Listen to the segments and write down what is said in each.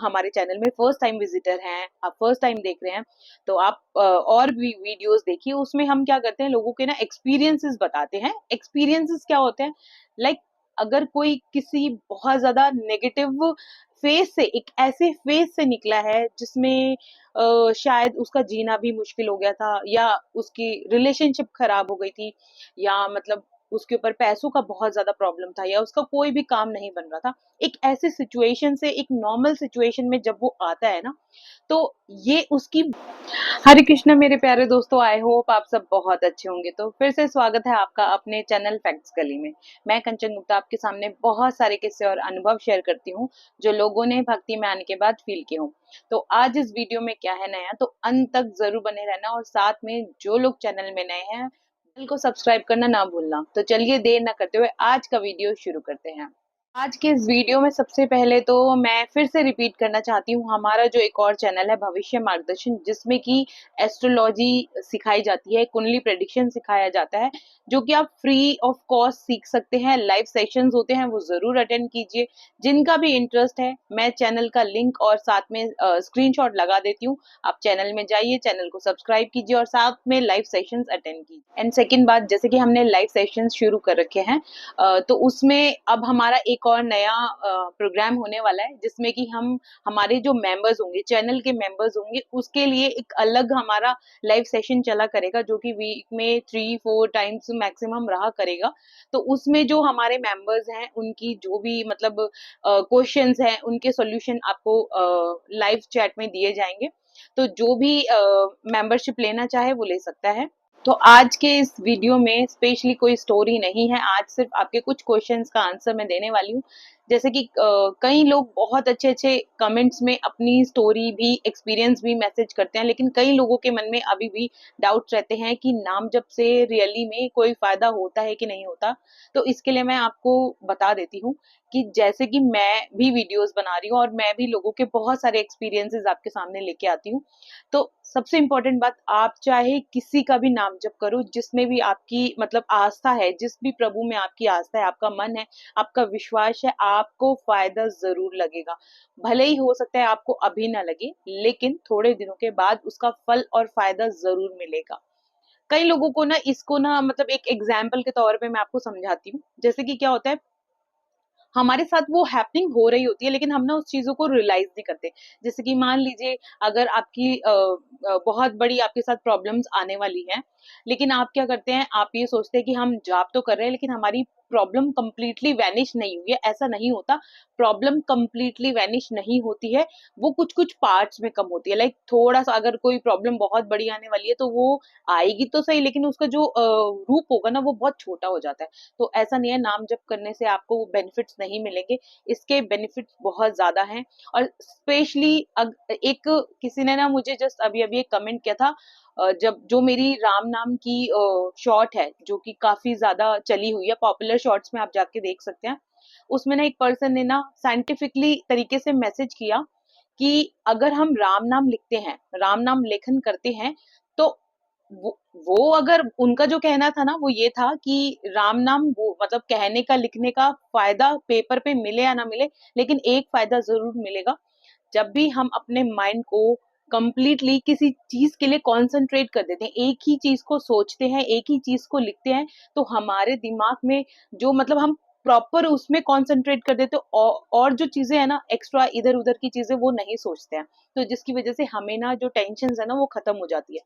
हमारे चैनल में first time visitor हैं, आप फर्स्ट टाइम देख रहे हैं, तो आप और भी वीडियोस देखिए। उसमें हम क्या करते हैं, लोगों के ना एक्सपीरियंसेस बताते हैं। एक्सपीरियंसेस क्या होते हैं, लाइक अगर कोई किसी बहुत ज्यादा नेगेटिव फेज से, एक ऐसे फेज से निकला है जिसमें शायद उसका जीना भी मुश्किल हो गया था, या उसकी रिलेशनशिप खराब हो गई थी, या मतलब उसके ऊपर पैसों का बहुत ज्यादा प्रॉब्लम था, या उसका कोई भी काम नहीं बन रहा था, एक ऐसे सिचुएशन से एक नॉर्मल सिचुएशन में जब वो आता है ना, तो ये उसकी। हरे कृष्णा मेरे प्यारे दोस्तों, आई होप आप सब बहुत अच्छे होंगे। तो फिर से स्वागत है आपका अपने चैनल फैक्ट्स गली में। मैं कंचन गुप्ता आपके सामने बहुत सारे किस्से और अनुभव शेयर करती हूँ जो लोगों ने भक्ति में आने के बाद फील किए हों। तो आज इस वीडियो में क्या है नया, तो अंत तक जरूर बने रहना, और साथ में जो लोग चैनल में नए हैं चैनल को सब्सक्राइब करना ना भूलना। तो चलिए देर न करते हुए आज का वीडियो शुरू करते हैं। आज के इस वीडियो में सबसे पहले तो मैं फिर से रिपीट करना चाहती हूँ हमारा जो एक और चैनल है भविष्य मार्गदर्शन, जिसमें कि एस्ट्रोलॉजी सिखाई जाती है, कुंडली प्रेडिक्शन सिखाया जाता है, जो कि आप फ्री ऑफ कॉस्ट सीख सकते हैं। लाइव सेशंस होते हैं, वो जरूर अटेंड कीजिए। जिनका भी इंटरेस्ट है, मैं चैनल का लिंक और साथ में स्क्रीनशॉट लगा देती हूँ। आप चैनल में जाइए, चैनल को सब्सक्राइब कीजिए और साथ में लाइव सेशंस अटेंड कीजिए। एंड सेकेंड बात, जैसे कि हमने लाइव सेशंस शुरू कर रखे हैं, तो उसमें अब हमारा एक और नया प्रोग्राम होने वाला है, जिसमें कि हम हमारे जो मेंबर्स होंगे, चैनल के मेंबर्स होंगे, उसके लिए एक अलग हमारा लाइव सेशन चला करेगा, जो कि वीक में 3-4 टाइम्स मैक्सिमम रहा करेगा। तो उसमें जो हमारे मेंबर्स हैं, उनकी जो भी मतलब क्वेश्चंस हैं, उनके सॉल्यूशन आपको लाइव चैट में दिए जाएंगे। तो जो भी मेंबरशिप लेना चाहे वो ले सकता है। तो आज के इस वीडियो में स्पेशली कोई स्टोरी नहीं है, आज सिर्फ आपके कुछ क्वेश्चंस का आंसर मैं देने वाली हूँ। जैसे कि कई लोग बहुत अच्छे अच्छे कमेंट्स में अपनी स्टोरी भी, एक्सपीरियंस भी मैसेज करते हैं, लेकिन कई लोगों के मन में अभी भी डाउट्स रहते हैं कि नाम जप से रियली में कोई फायदा होता है कि नहीं होता। तो इसके लिए मैं आपको बता देती हूँ कि जैसे कि मैं भी वीडियोस बना रही हूँ और मैं भी लोगों के बहुत सारे एक्सपीरियंसेस आपके सामने लेके आती हूँ। तो सबसे इम्पोर्टेंट बात, आप चाहे किसी का भी नाम जप करो, जिसमें भी आपकी मतलब आस्था है, जिस भी प्रभु में आपकी आस्था है, आपका मन है, आपका विश्वास है, आपको फायदा जरूर लगेगा। भले ही हो सकता है आपको अभी ना लगे, लेकिन थोड़े दिनों के बाद उसका फल और फायदा जरूर मिलेगा। कई लोगों को ना इसको ना मतलब एक एग्जाम्पल के तौर पे मैं आपको समझाती हूँ। जैसे कि क्या होता है, हमारे साथ वो हैपनिंग हो रही होती है, लेकिन हम ना उस चीजों को रियलाइज नहीं करते। जैसे कि मान लीजिए, अगर आपकी बहुत बड़ी आपके साथ प्रॉब्लम्स आने वाली है, लेकिन आप क्या करते हैं, आप ये सोचते हैं कि हम जॉब तो कर रहे हैं, लेकिन हमारी प्रॉब्लम कंप्लीटली वैनिश नहीं हुई है। ऐसा नहीं होता, प्रॉब्लम कंप्लीटली वैनिश नहीं होती है, वो कुछ कुछ पार्ट्स में कम होती है। लाइक थोड़ा सा अगर कोई प्रॉब्लम बहुत बड़ी आने वाली है, तो वो आएगी तो सही, लेकिन उसका जो रूप होगा ना, वो बहुत छोटा हो जाता है। तो ऐसा नहीं है, नाम जप करने से आपको बेनिफिट्स नहीं मिलेंगे, इसके बेनिफिट्स बहुत ज्यादा हैं। और स्पेशली एक किसी ने ना मुझे जस्ट अभी अभी एक कमेंट किया था, जब जो मेरी राम नाम की शॉर्ट है, जो कि काफी ज्यादा चली हुई है, पॉपुलर शॉर्ट्स में आप जाके देख सकते हैं। उसमें ना एक पर्सन ने ना साइंटिफिकली तरीके से मैसेज किया कि अगर हम राम नाम लिखते हैं, राम नाम लेखन करते हैं, तो वो अगर उनका जो कहना था ना, वो ये था कि राम नाम वो मतलब कहने का, लिखने का फायदा पेपर पे मिले या ना मिले, लेकिन एक फायदा जरूर मिलेगा। जब भी हम अपने माइंड को कंप्लीटली किसी चीज के लिए कॉन्सेंट्रेट कर देते हैं, एक ही चीज को सोचते हैं, एक ही चीज को लिखते हैं, तो हमारे दिमाग में जो मतलब हम प्रॉपर उसमें कॉन्सेंट्रेट कर देते हैं, और जो चीजें है ना, एक्स्ट्रा इधर उधर की चीजें वो नहीं सोचते हैं। तो जिसकी वजह से हमें ना जो टेंशन है ना, वो खत्म हो जाती है।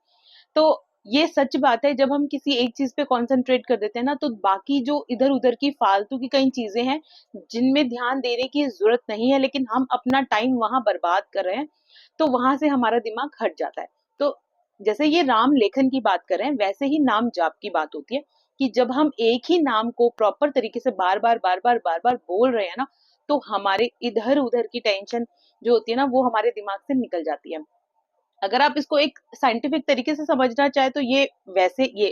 तो ये सच बात है, जब हम किसी एक चीज पे कंसंट्रेट कर देते हैं ना, तो बाकी जो इधर उधर की फालतू की कई चीजें हैं जिनमें ध्यान देने की जरूरत नहीं है, लेकिन हम अपना टाइम वहां बर्बाद कर रहे हैं, तो वहां से हमारा दिमाग हट जाता है। तो जैसे ये राम लेखन की बात कर रहे हैं, वैसे ही नाम जाप की बात होती है कि जब हम एक ही नाम को प्रॉपर तरीके से बार बार बोल रहे हैं ना, तो हमारे इधर उधर की टेंशन जो होती है ना, वो हमारे दिमाग से निकल जाती है। अगर आप इसको एक साइंटिफिक तरीके से समझना चाहे, तो ये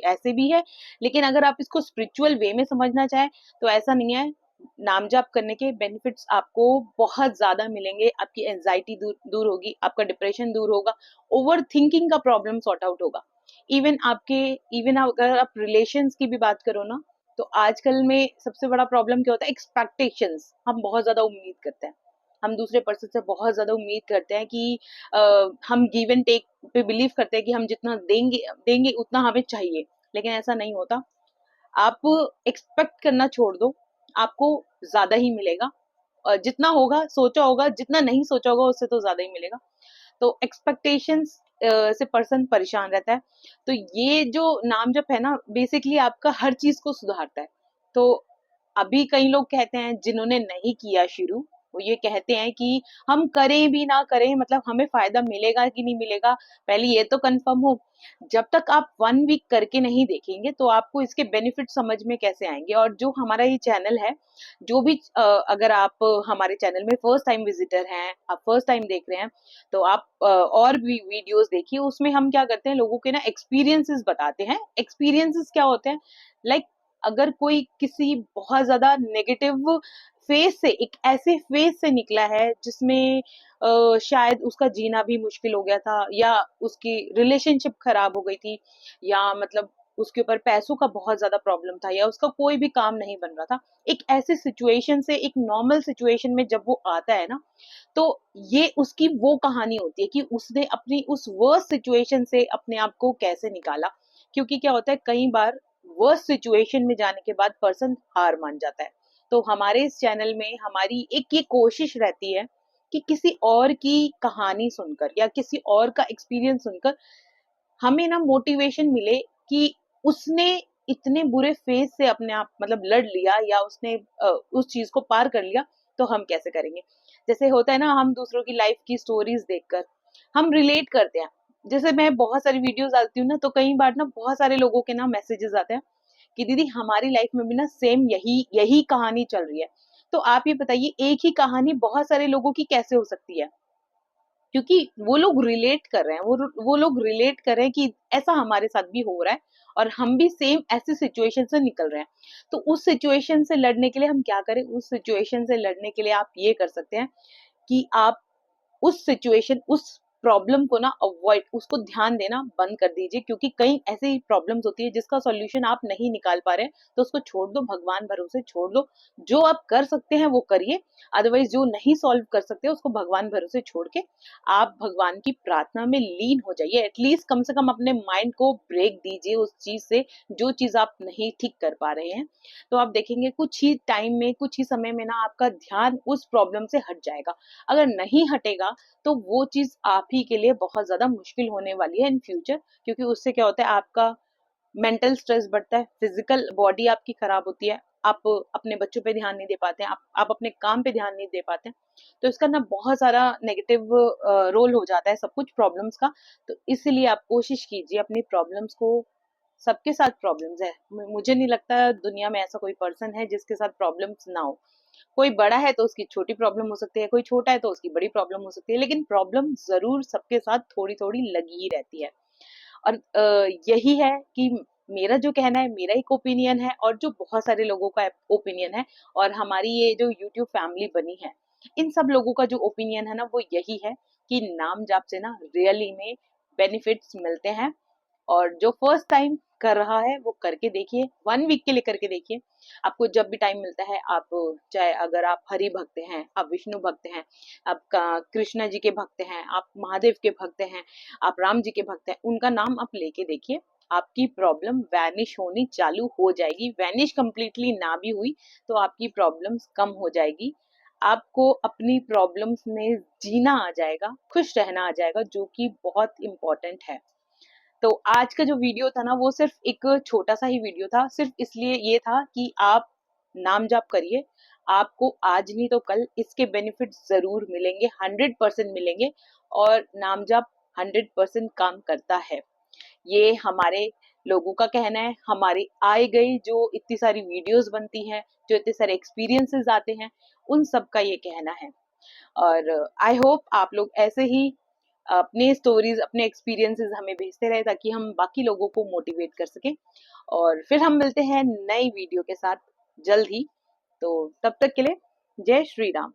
ऐसे भी है, लेकिन अगर आप इसको स्पिरिचुअल वे में समझना चाहे, तो ऐसा नहीं है। नाम जाप करने के बेनिफिट्स आपको बहुत ज्यादा मिलेंगे। आपकी एंजाइटी दूर होगी, आपका डिप्रेशन दूर होगा, ओवर थिंकिंग का प्रॉब्लम सॉर्ट आउट होगा। इवन अगर आप रिलेशंस की भी बात करो ना, तो आजकल में सबसे बड़ा प्रॉब्लम क्या होता है, एक्सपेक्टेशंस। हम बहुत ज्यादा उम्मीद करते हैं, हम दूसरे पर्सन से बहुत ज़्यादा उम्मीद करते हैं कि हम गिव एंड टेक पे बिलीव करते हैं कि हम जितना देंगे देंगे उतना हमें चाहिए, लेकिन ऐसा नहीं होता। आप एक्सपेक्ट करना छोड़ दो, आपको ज़्यादा ही मिलेगा। जितना होगा सोचा होगा, जितना नहीं सोचा होगा उससे तो ज़्यादा ही मिलेगा। तो एक्सपेक्टेशंस से पर्सन परेशान रहता है। तो ये जो नाम जप है ना, बेसिकली आपका हर चीज को सुधारता है। तो अभी कई लोग कहते हैं जिन्होंने नहीं किया शुरू, वो ये कहते हैं कि हम करें भी ना करें, मतलब हमें फायदा मिलेगा कि नहीं मिलेगा, पहले ये तो कंफर्म हो। जब तक आप 1 वीक करके नहीं देखेंगे तो आपको इसके बेनिफिट समझ में कैसे आएंगे। और जो हमारा ये चैनल है, जो भी अगर आप हमारे चैनल में फर्स्ट टाइम विजिटर हैं, आप फर्स्ट टाइम देख रहे हैं, तो आप और भी वीडियोस देखिए। उसमें हम क्या करते हैं, लोगों के ना एक्सपीरियंसेस बताते हैं। एक्सपीरियंसेस क्या होते हैं, लाइक अगर कोई किसी बहुत ज्यादा नेगेटिव फेज से, एक ऐसे फेज से निकला है जिसमें शायद उसका जीना भी मुश्किल हो गया था, या उसकी रिलेशनशिप खराब हो गई थी, या मतलब उसके ऊपर पैसों का बहुत ज्यादा प्रॉब्लम था, या उसका कोई भी काम नहीं बन रहा था, एक ऐसे सिचुएशन से एक नॉर्मल सिचुएशन में जब वो आता है ना, तो ये उसकी वो कहानी होती है कि उसने अपनी उस वर्स्ट सिचुएशन से अपने आप को कैसे निकाला। क्योंकि क्या होता है, कई बार वर्स्ट सिचुएशन में जाने के बाद पर्सन हार मान जाता है। तो हमारे इस चैनल में हमारी एक ये कोशिश रहती है कि किसी और की कहानी सुनकर या किसी और का एक्सपीरियंस सुनकर हमें ना मोटिवेशन मिले कि उसने इतने बुरे फेज से अपने आप मतलब लड़ लिया, या उसने उस चीज को पार कर लिया, तो हम कैसे करेंगे। जैसे होता है ना, हम दूसरों की लाइफ की स्टोरीज देखकर हम रिलेट करते हैं। जैसे मैं बहुत सारी वीडियोस डालती हूँ ना, तो कई बार ना बहुत सारे लोगों के ना मैसेजेस आते हैं कि दीदी हमारी लाइफ में भी ना सेम यही यही कहानी चल रही है। तो आप ये बताइए, एक ही कहानी बहुत सारे लोगों की कैसे हो सकती है? क्योंकि वो लोग रिलेट कर रहे हैं, वो लोग रिलेट कर रहे हैं कि ऐसा हमारे साथ भी हो रहा है, और हम भी सेम ऐसी सिचुएशन से निकल रहे हैं। तो उस सिचुएशन से लड़ने के लिए हम क्या करें? उस सिचुएशन से लड़ने के लिए आप ये कर सकते हैं कि आप उस सिचुएशन, उस प्रॉब्लम को ना अवॉइड, उसको ध्यान देना बंद कर दीजिए। क्योंकि कई ऐसी प्रॉब्लम्स होती है जिसका सॉल्यूशन आप नहीं निकाल पा रहे हैं, तो उसको छोड़ दो, भगवान भरोसे छोड़ दो। जो आप कर सकते हैं वो करिए, अदरवाइज जो नहीं सॉल्व कर सकते उसको भगवान भरोसे छोड़ के आप भगवान की प्रार्थना में लीन हो जाइए। एटलीस्ट कम से कम अपने माइंड को ब्रेक दीजिए उस चीज से, जो चीज आप नहीं ठीक कर पा रहे हैं। तो आप देखेंगे कुछ ही टाइम में, कुछ ही समय में ना आपका ध्यान उस प्रॉब्लम से हट जाएगा। अगर नहीं हटेगा तो वो चीज आप ही के लिए बहुत ज्यादा मुश्किल होने वाली है इन फ्यूचर। क्योंकि उससे क्या होता है, आपका मेंटल स्ट्रेस बढ़ता है, फिजिकल बॉडी आपकी खराब होती है, आप अपने बच्चों पे ध्यान नहीं दे पाते हैं, आप अपने काम पे ध्यान नहीं दे पाते हैं। तो इसका ना बहुत सारा नेगेटिव रोल हो जाता है सब कुछ प्रॉब्लम्स का। तो इसलिए आप कोशिश कीजिए अपनी प्रॉब्लम्स को, सबके साथ प्रॉब्लम्स है, मुझे नहीं लगता दुनिया में ऐसा कोई पर्सन है जिसके साथ प्रॉब्लम्स ना हो। कोई बड़ा है तो उसकी छोटी प्रॉब्लम हो सकती है, कोई छोटा है तो उसकी बड़ी प्रॉब्लम हो सकती है, लेकिन प्रॉब्लम जरूर सबके साथ थोड़ी थोड़ी लगी ही रहती है। और यही है कि मेरा जो कहना है, मेरा एक ओपिनियन है, और जो बहुत सारे लोगों का ओपिनियन है, और हमारी ये जो यूट्यूब फैमिली बनी है, इन सब लोगों का जो ओपिनियन है ना, वो यही है कि नाम जाप से ना रियली में बेनिफिट्स मिलते हैं। और जो फर्स्ट टाइम कर रहा है वो करके देखिए, 1 वीक के लिए करके देखिए। आपको जब भी टाइम मिलता है, आप चाहे अगर आप हरि भक्त हैं, आप विष्णु भक्त हैं, आप कृष्णा जी के भक्त हैं, आप महादेव के भक्त हैं, आप राम जी के भक्त हैं, उनका नाम आप लेके देखिए। आपकी प्रॉब्लम वैनिश होनी चालू हो जाएगी। वैनिश कंप्लीटली ना भी हुई तो आपकी प्रॉब्लम्स कम हो जाएगी। आपको अपनी प्रॉब्लम्स में जीना आ जाएगा, खुश रहना आ जाएगा, जो कि बहुत इम्पोर्टेंट है। तो आज का जो वीडियो था ना, वो सिर्फ एक छोटा सा ही वीडियो था, सिर्फ इसलिए ये था कि आप नाम जाप करिए। आपको आज नहीं तो कल इसके बेनिफिट जरूर मिलेंगे, 100% मिलेंगे। और नाम जाप 100% काम करता है, ये हमारे लोगों का कहना है। हमारी आए गई जो इतनी सारी वीडियोस बनती हैं, जो इतने सारे एक्सपीरियंसेस आते हैं, उन सब का ये कहना है। और आई होप आप लोग ऐसे ही अपने स्टोरीज, अपने एक्सपीरियंसेस हमें भेजते रहे, ताकि हम बाकी लोगों को मोटिवेट कर सकें। और फिर हम मिलते हैं नई वीडियो के साथ जल्द ही। तो तब तक के लिए जय श्री राम।